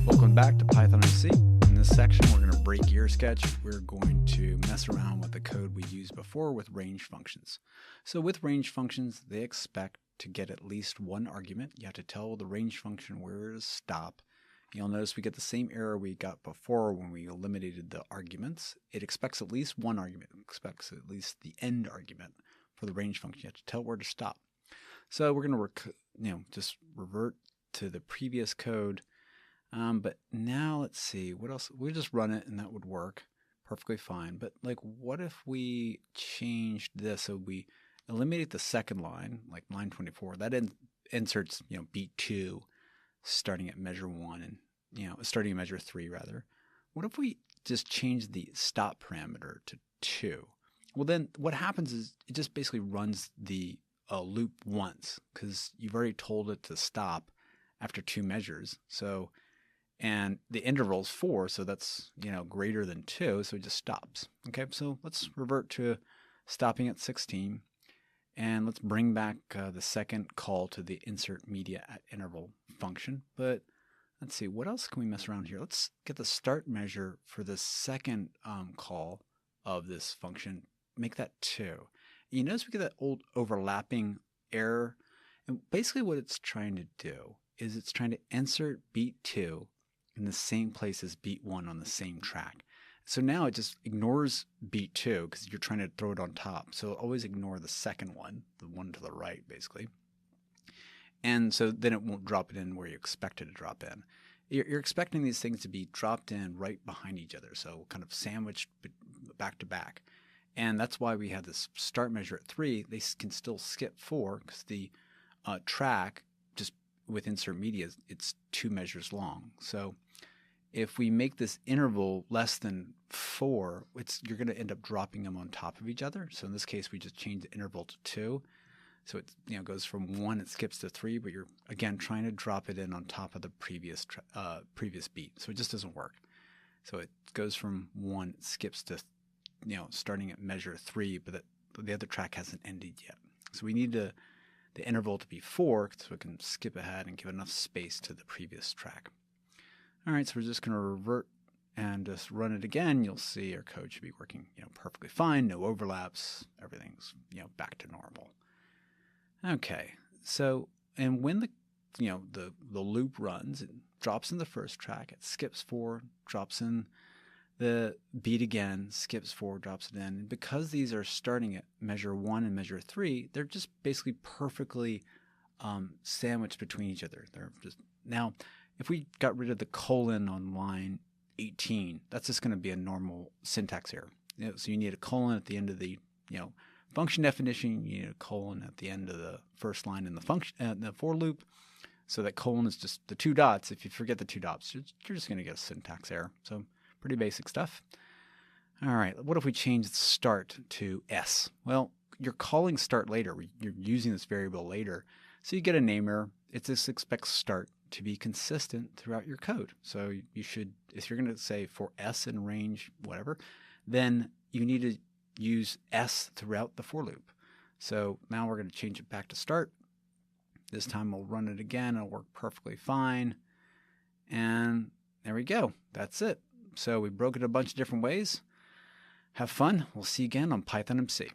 Welcome back to Python MC. In this section, we're going to break EarSketch. We're going to mess around with the code we used before with range functions. So with range functions, they expect to get at least one argument. You have to tell the range function where to stop. You'll notice we get the same error we got before when we eliminated the arguments. It expects at least one argument. It expects at least the end argument for the range function. You have to tell where to stop. So we're going to just revert to the previous code. But now let's see what else. We'll just run it and that would work perfectly fine. But like, what if we changed this so we eliminate the second line, like line 24? That inserts beat 2 starting at measure 1 and starting at measure 3 rather. What if we just change the stop parameter to 2? Well, then what happens is it just basically runs the loop once because you've already told it to stop after 2 measures. So, and the interval is 4, so that's greater than 2, so it just stops. Okay, so let's revert to stopping at 16, and let's bring back the second call to the insert media at interval function. But let's see, what else can we mess around here? Let's get the start measure for the second call of this function. Make that 2. You notice we get that old overlapping error, and basically what it's trying to do is it's trying to insert beat 2 in the same place as beat 1 on the same track. So now it just ignores beat 2 because you're trying to throw it on top. So always ignore the second one, the one to the right, basically. And so then it won't drop it in where you expect it to drop in. You're expecting these things to be dropped in right behind each other, so kind of sandwiched back to back. And that's why we have this start measure at 3. They can still skip 4 because the track just with insert media, it's 2 measures long. So if we make this interval less than 4, you're going to end up dropping them on top of each other. So in this case, we just change the interval to 2. So it goes from 1, it skips to 3, but you're again trying to drop it in on top of the previous beat. So it just doesn't work. So it goes from 1, it skips to starting at measure 3, but the other track hasn't ended yet. So we need the interval to be 4 so we can skip ahead and give enough space to the previous track. All right, so we're just going to revert and just run it again. You'll see our code should be working perfectly fine, no overlaps, everything's back to normal. Okay, so and when the loop runs, it drops in the first track, it skips 4, drops in the beat again, skips 4, drops it in. And because these are starting at measure 1 and measure 3, they're just basically perfectly sandwiched between each other. They're just now. If we got rid of the colon on line 18, that's just going to be a normal syntax error. So you need a colon at the end of the function definition. You need a colon at the end of the first line in the function the for loop. So that colon is just the 2 dots. If you forget the 2 dots, you're just going to get a syntax error. So pretty basic stuff. All right, what if we change the start to S? Well, you're calling start later. You're using this variable later. So you get a name error. It just expects start to be consistent throughout your code. So you should, if you're going to say for S in range, whatever, then you need to use S throughout the for loop. So now we're going to change it back to start. This time we'll run it again. It'll work perfectly fine. And there we go. That's it. So we broke it a bunch of different ways. Have fun. We'll see you again on Python MC.